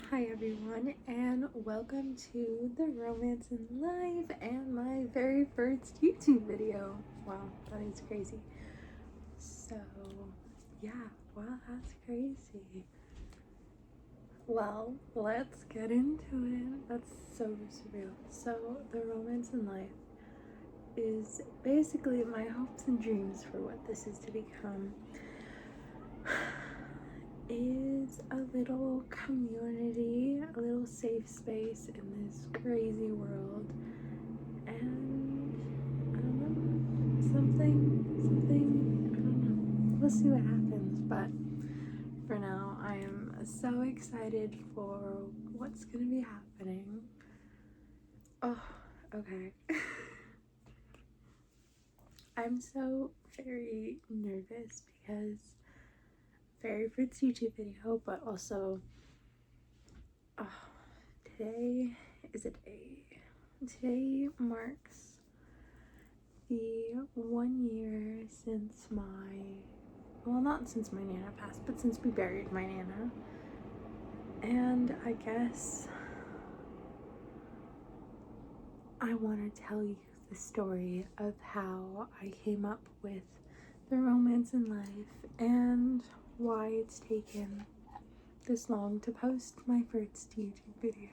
Hi everyone, and welcome to the Romance in Life and my very first YouTube video. Wow, that is crazy. So, yeah, wow, that's crazy. Well, let's get into it. That's so surreal. So, the Romance in Life is basically my hopes and dreams for what this is to become. Is a little community, a little safe space in this crazy world, and I don't know, something, I don't know, we'll see what happens, but for now, I am so excited for what's gonna be happening. Oh, okay. I'm so very nervous because very first YouTube video, but also today is a day. Today marks the 1 year since not since my Nana passed, but since we buried my Nana. And I guess I want to tell you the story of how I came up with the Romance in Life and why it's taken this long to post my first YouTube video.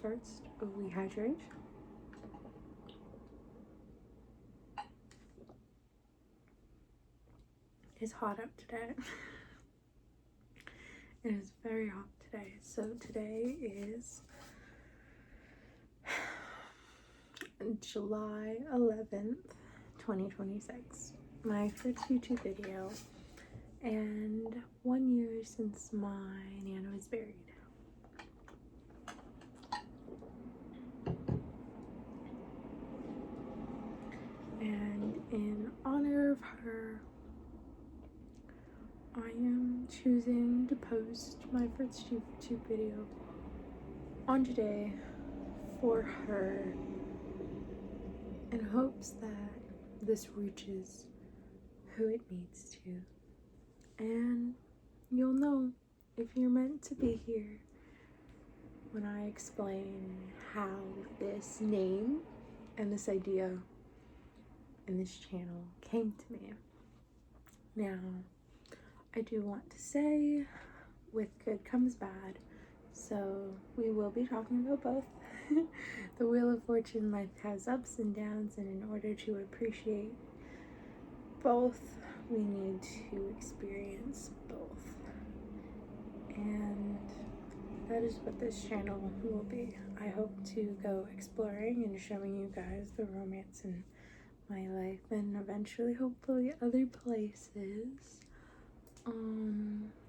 First, we hydrate. It's hot out today. It is very hot today. So today is July 11th, 2026. My first YouTube video, and 1 year since my Nana was buried. And in honor of her, I am choosing to post my first YouTube video on today for her in hopes that this reaches who it needs to. And you'll know if you're meant to be here when I explain how this name and this idea in this channel came to me. Now, I do want to say, with good comes bad, so we will be talking about both. The Wheel of Fortune, life has ups and downs, and in order to appreciate both, we need to experience both. And that is what this channel will be. I hope to go exploring and showing you guys the romance in my life, and eventually, hopefully, other places.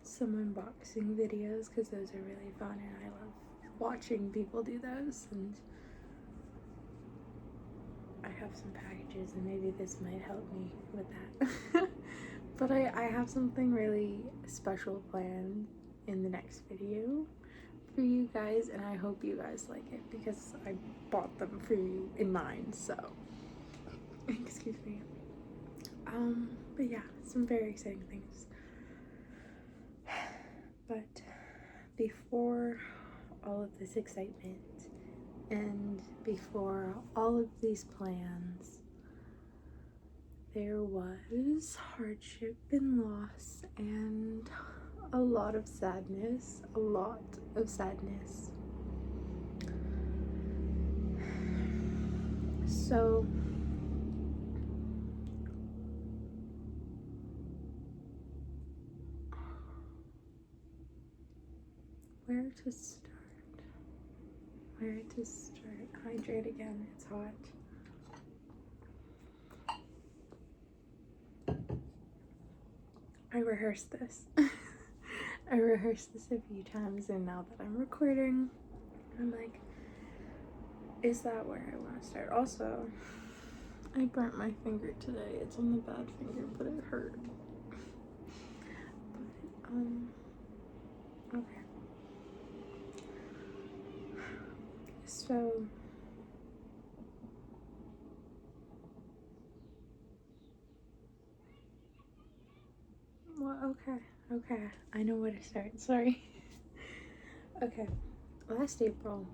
Some unboxing videos, because those are really fun and I love watching people do those, and I have some packages and maybe this might help me with that. But I have something really special planned in the next video for you guys, and I hope you guys like it because I bought them for you in mind, so excuse me. But yeah, some very exciting things. But before all of this excitement and before all of these plans, there was hardship and loss and a lot of sadness, So where to start? Hydrate again, it's hot. I rehearsed this. I rehearsed this a few times, and now that I'm recording, I'm like, is that where I want to start? Also, I burnt my finger today. It's on the bad finger, but it hurt. But, okay. So, well, okay, I know where to start, sorry. Okay, last April.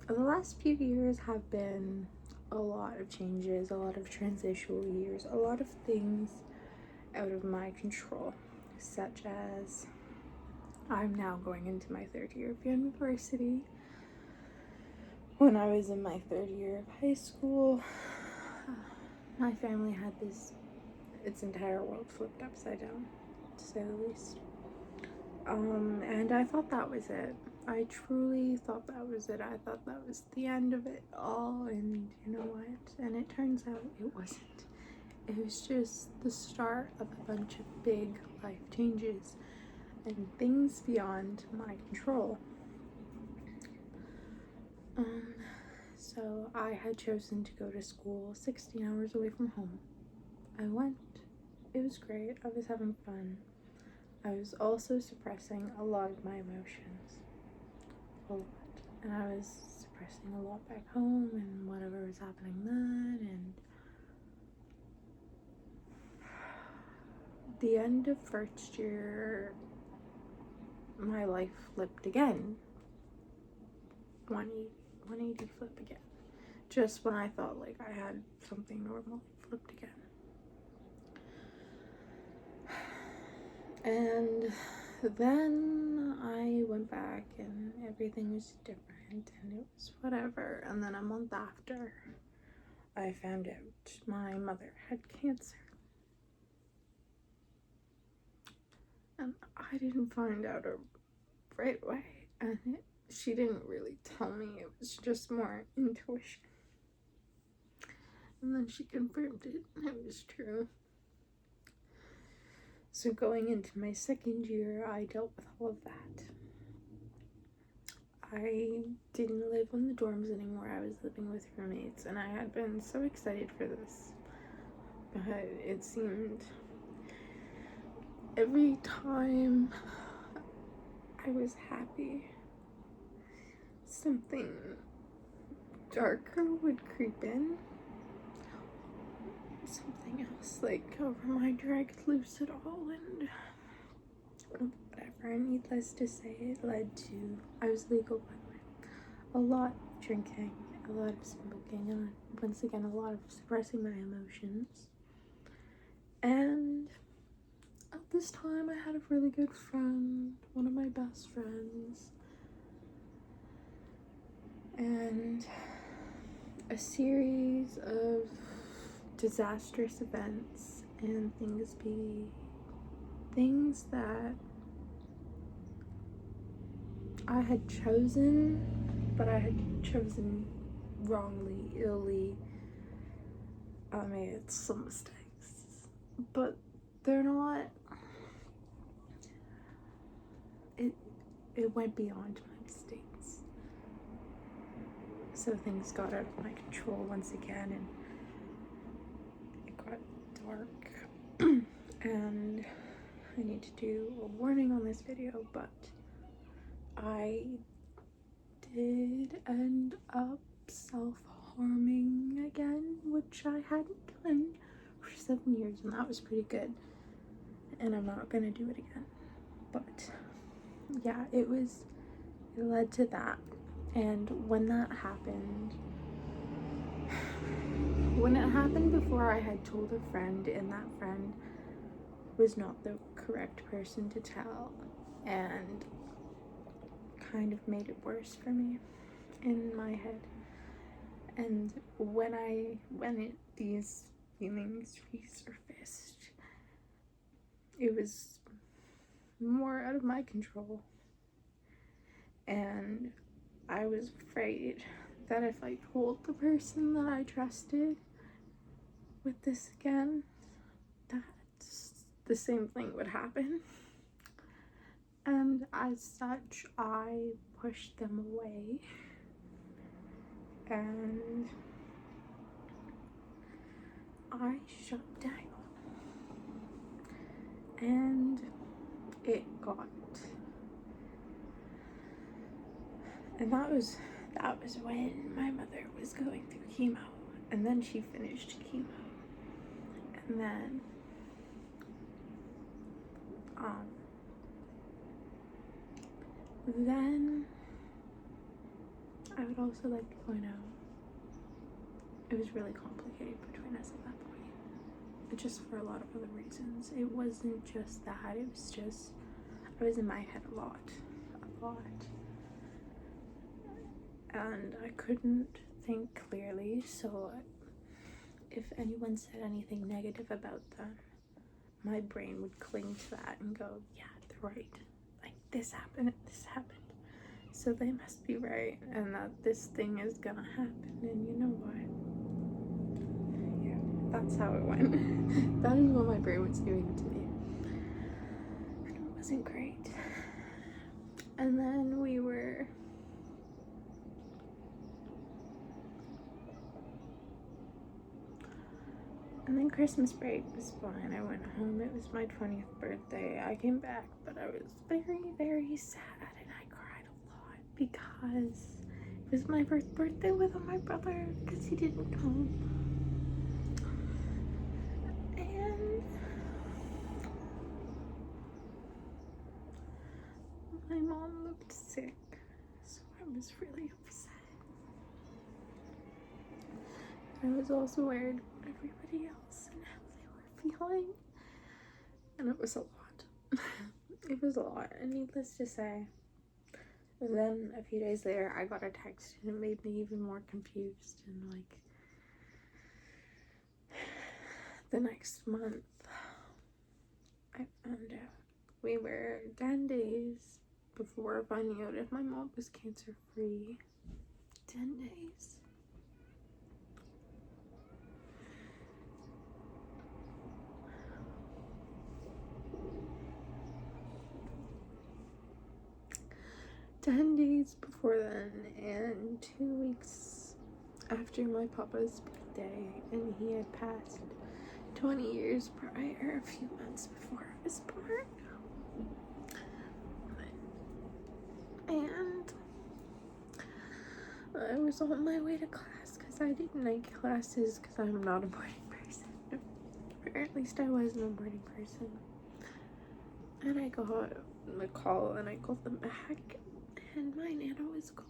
The last few years have been a lot of changes, a lot of transitional years, a lot of things out of my control, such as I'm now going into my third year of university. When I was in my third year of high school, my family had its entire world flipped upside down, to say the least. And I thought that was it. I truly thought that was it. I thought that was the end of it all, and you know what? And it turns out it wasn't. It was just the start of a bunch of big life changes and things beyond my control. So I had chosen to go to school 16 hours away from home. I went. It was great. I was having fun. I was also suppressing a lot of my emotions. A lot. And I was suppressing a lot back home and whatever was happening then. And the end of first year, my life flipped again. 180 flip again. Just when I thought like I had something normal, it flipped again. And then I went back and everything was different and it was whatever. And then a month after, I found out my mother had cancer. And I didn't find out right away. And she didn't really tell me. It was just more intuition. And then she confirmed it and it was true. So going into my second year, I dealt with all of that. I didn't live in the dorms anymore. I was living with roommates, and I had been so excited for this. But it seemed every time I was happy, something darker would creep in. Something else, like a reminder I could lose it all, and whatever. Needless to say, it led to, I was legal by the way, a lot of drinking, a lot of smoking, and once again a lot of suppressing my emotions. And at this time I had a really good friend, one of my best friends, and a series of disastrous events and things that I had chosen, but I had chosen wrongly, illy. I made some mistakes, but they're not, it went beyond my mistakes. So things got out of my control once again, and it got dark. And I need to do a warning on this video, but I did end up self-harming again, which I hadn't done for 7 years, and that was pretty good. And I'm not gonna do it again. But yeah, it led to that. And when it happened before I had told a friend, and that friend was not the correct person to tell, and kind of made it worse for me in my head. And when these feelings resurfaced, it was more out of my control, and I was afraid that if I told the person that I trusted with this again, that the same thing would happen. And as such, I pushed them away, and I shut down. And it got, and that was when my mother was going through chemo, and then she finished chemo, and then Then I would also like to point out it was really complicated between us at that point, just for a lot of other reasons. It wasn't just that, it was just I was in my head a lot, and I couldn't think clearly. So if anyone said anything negative about them, my brain would cling to that and go, yeah, they're right, like this happened, so they must be right, and that this thing is gonna happen. And you know what, yeah, that's how it went. That is what my brain was doing to me, and it wasn't great. And then Christmas break was fine. I went home. It was my 20th birthday. I came back, but I was very, very sad, and I cried a lot because it was my first birthday without my brother because he didn't come. And my mom looked sick, so I was really upset. I was also worried about everybody else and how they were feeling, and it was a lot. It was a lot, and needless to say, and then a few days later I got a text and it made me even more confused. And like the next month I found out we were 10 days before finding out if my mom was cancer free. 10 days. Before then, and 2 weeks after my papa's birthday, and he had passed 20 years prior, a few months before I was born. And I was on my way to class because I didn't like classes because I'm not a morning person, or at least I wasn't a morning person. And I got the call, and I called them back, and my nana was gone.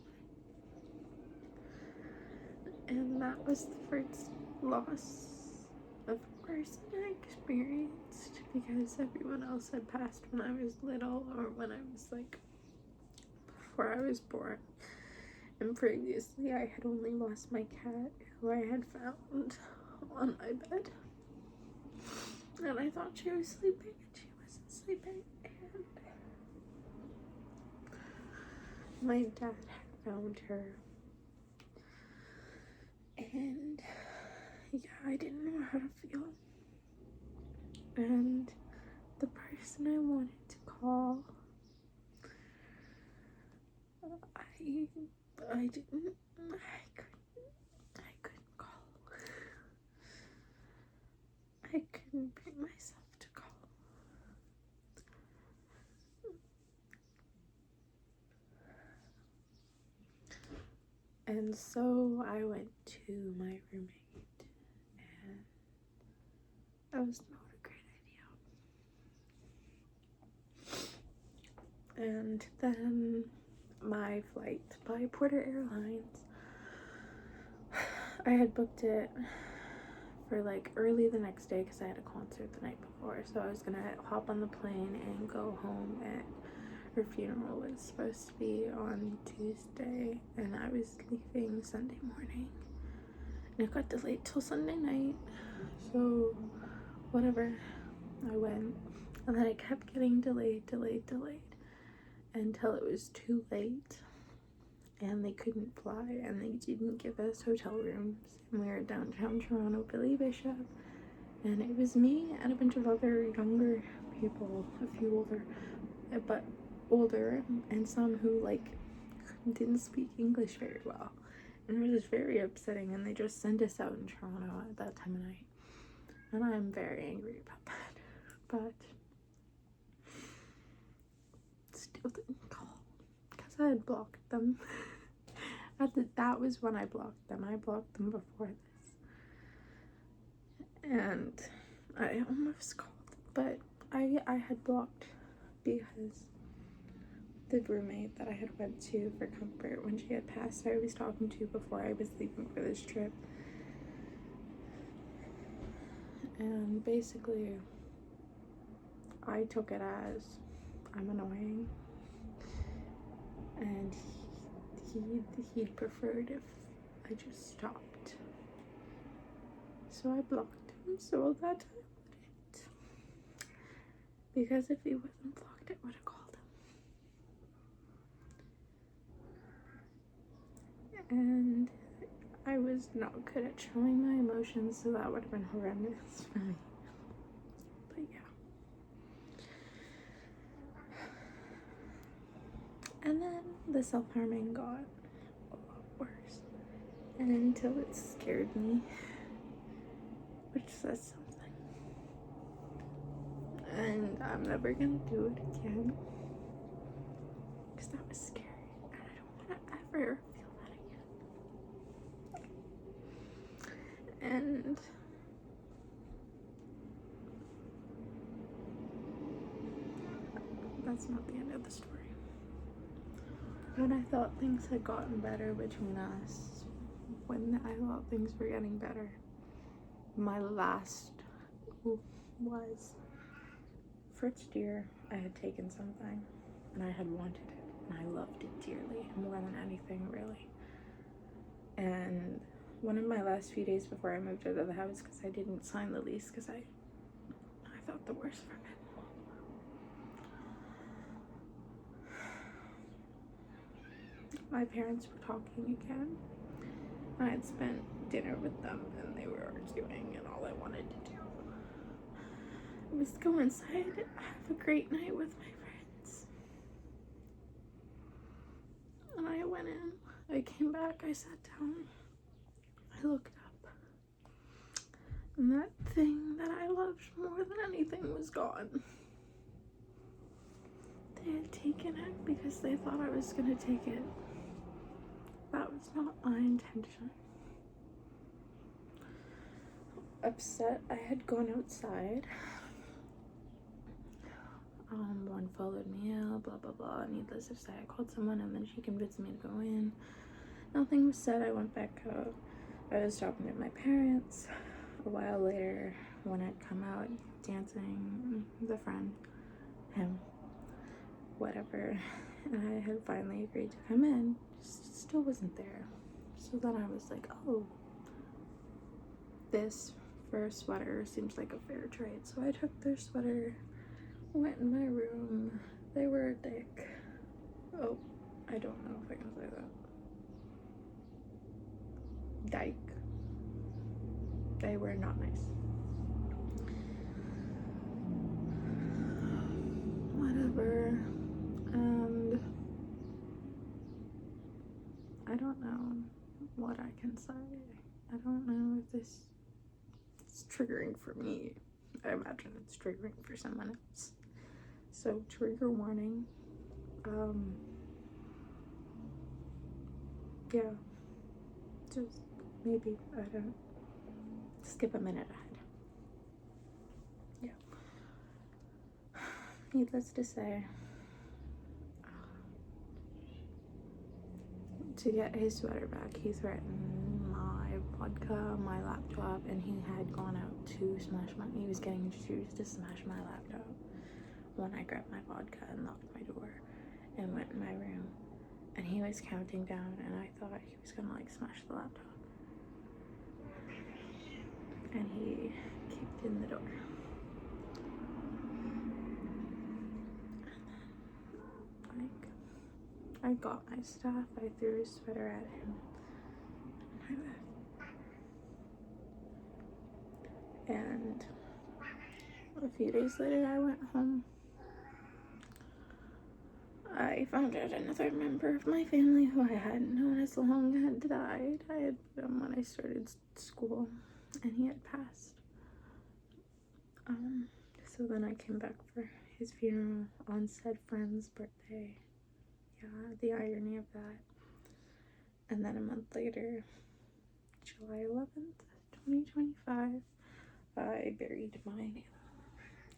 And that was the first loss of a person I experienced, because everyone else had passed when I was little, or when I was like before I was born. And previously I had only lost my cat, who I had found on my bed, and I thought she was sleeping, and she wasn't sleeping. And my dad had found her, and yeah, I didn't know how to feel. And the person I wanted to call, I couldn't call. I couldn't bring myself to call. And so I went to my roommate, and that was not a great idea. And then my flight by Porter Airlines, I had booked it for like early the next day because I had a concert the night before, so I was gonna hop on the plane and go home. And her funeral was supposed to be on Tuesday, and I was leaving Sunday morning, and it got delayed till Sunday night. So whatever, I went, and then it kept getting delayed until it was too late, and they couldn't fly, and they didn't give us hotel rooms, and we were downtown Toronto, Billy Bishop, and it was me and a bunch of other younger people, a few older, and some who like didn't speak English very well, and it was very upsetting. And they just sent us out in Toronto at that time of night, and I'm very angry about that, but still didn't call because I had blocked them. That was when I blocked them. I blocked them before this, and I almost called, but I had blocked because the roommate that I had went to for comfort when she had passed, I was talking to before I was leaving for this trip. And basically, I took it as I'm annoying, and he'd preferred if I just stopped. So I blocked him so that I wouldn't. Because if he wasn't blocked, I would have called him. And I was not good at showing my emotions, so that would have been horrendous for me. But yeah. And then the self-harming got a lot worse. And until it scared me, which says something. And I'm never gonna do it again. Because that was scary. And I don't want to ever feel that again. And that's not the end of the story. When I thought things had gotten better between us, when I thought things were getting better, my last was first year I had taken something and I had wanted it and I loved it dearly, more than anything really. And one of my last few days before I moved out of the house, because I didn't sign the lease because I thought the worst from it. My parents were talking again. I had spent dinner with them and they were arguing, and all I wanted to do was go inside and have a great night with my friends. And I went in, I came back, I sat down, I looked up, and that thing that I loved more than anything was gone. They had taken it because they thought I was gonna take it. That was not my intention. Upset, I had gone outside. One followed me out, blah blah blah. Needless to say, I called someone and then she convinced me to go in. Nothing was said. I went back out. I was talking to my parents. A while later, when I'd come out dancing with a friend, him, whatever, and I had finally agreed to come in, still wasn't there. So then I was like, oh, this for a sweater seems like a fair trade. So I took their sweater, went in my room. They were a dick. Oh, I don't know if I can say that. Dyke. They were not nice. Whatever. And I don't know what I can say. I don't know if this is triggering for me. I imagine it's triggering for someone else. So trigger warning. Yeah. Just maybe, I don't, skip a minute ahead. Yeah. Needless to say, to get his sweater back, he threatened my vodka, my laptop, and he had gone out to smash he was getting shoes to smash my laptop when I grabbed my vodka and locked my door and went in my room. And he was counting down, and I thought he was gonna like smash the laptop. And he kicked in the door. And then, I got my stuff, I threw his sweater at him, and I left. And a few days later, I went home. I found out another member of my family who I hadn't known as long had died. I had met him when I started school, and he had passed. So then I came back for his funeral on said friend's birthday. Yeah, the irony of that. And then a month later, July 11th, 2025, I buried mine.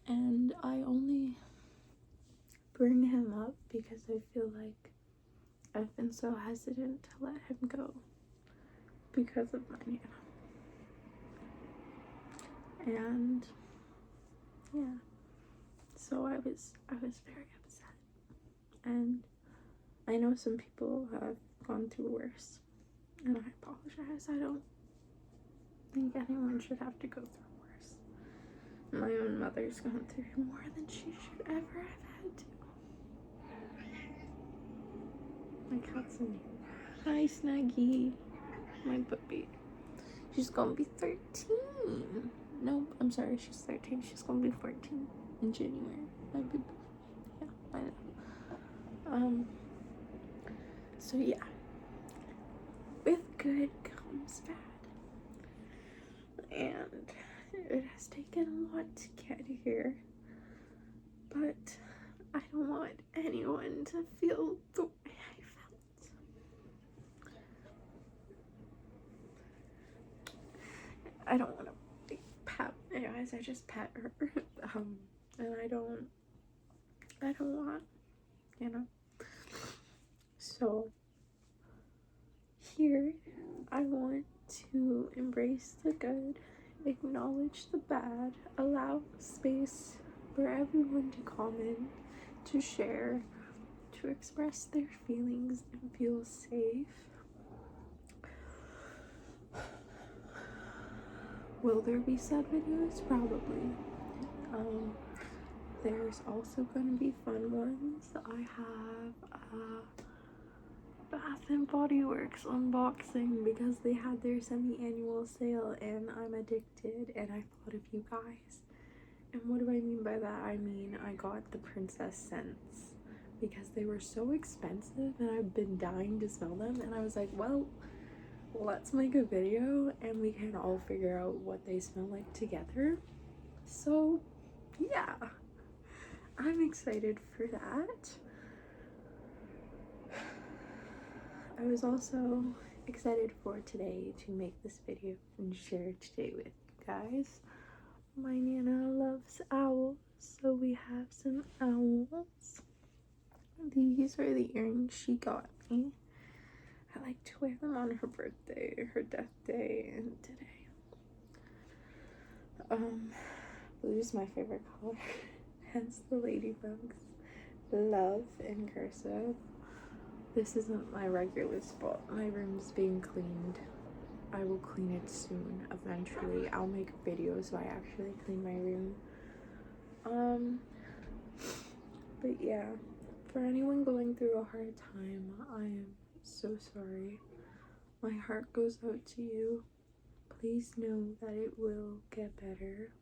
And I only bring him up because I feel like I've been so hesitant to let him go because of my Nana. And yeah, so I was very upset. And I know some people have gone through worse, and I apologize. I don't think anyone should have to go through worse. My own mother's gone through more than she should ever have had to. My cat's in here. Hi, Snuggy. My puppy. She's gonna be 13. No, I'm sorry, she's 13. She's gonna be 14 in January. My baby. Yeah, I know. So yeah. With good comes bad. And it has taken a lot to get here. But I don't want anyone to feel the way I felt. I don't want to pat my eyes, I just pat her. And I don't want, So here I want to embrace the good, acknowledge the bad, allow space for everyone to comment, to share, to express their feelings and feel safe. Will there be sad videos? Probably. There's also going to be fun ones. I have Bath and Body Works unboxing because they had their semi-annual sale and I'm addicted and I thought of you guys. And what do I mean by that? I mean I got the princess scents because they were so expensive and I've been dying to smell them, and I was like, well, let's make a video and we can all figure out what they smell like together. So yeah, I'm excited for that. I was also excited for today to make this video and share today with you guys. My Nana loves owls, so we have some owls. These are the earrings she got me. I like to wear them on her birthday, her death day, and today. Blue is my favorite color, hence the ladybugs. Love in cursive. This isn't my regular spot. My room's being cleaned. I will clean it soon, eventually. I'll make a video so I actually clean my room. But yeah, for anyone going through a hard time, I am so sorry. My heart goes out to you. Please know that it will get better.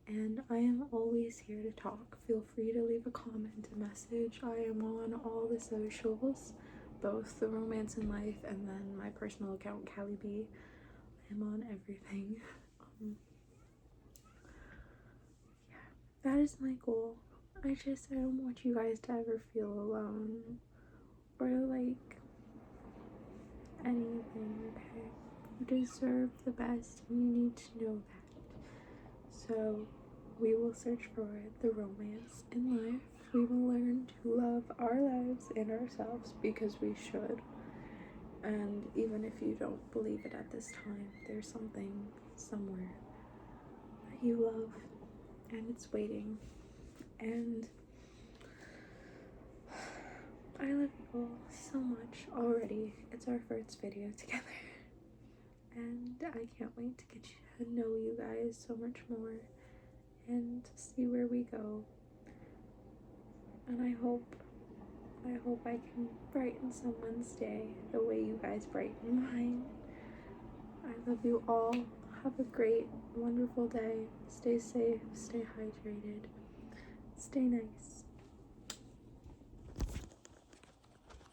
And I am always here to talk. Feel free to leave a comment, a message. I am on all the socials, both the Romance in Life and then my personal account, Callie B. I am on everything. Yeah, that is my goal. I don't want you guys to ever feel alone or like anything, okay? You deserve the best and you need to know that. So we will search for the romance in life. We will learn to love our lives and ourselves because we should. And even if you don't believe it at this time, there's something somewhere that you love and it's waiting. And I love you all so much already. It's our first video together. And I can't wait to get to know you guys so much more and see where we go. And I hope I can brighten someone's day the way you guys brighten mine. I love you all. Have a great, wonderful day. Stay safe, stay hydrated, stay nice.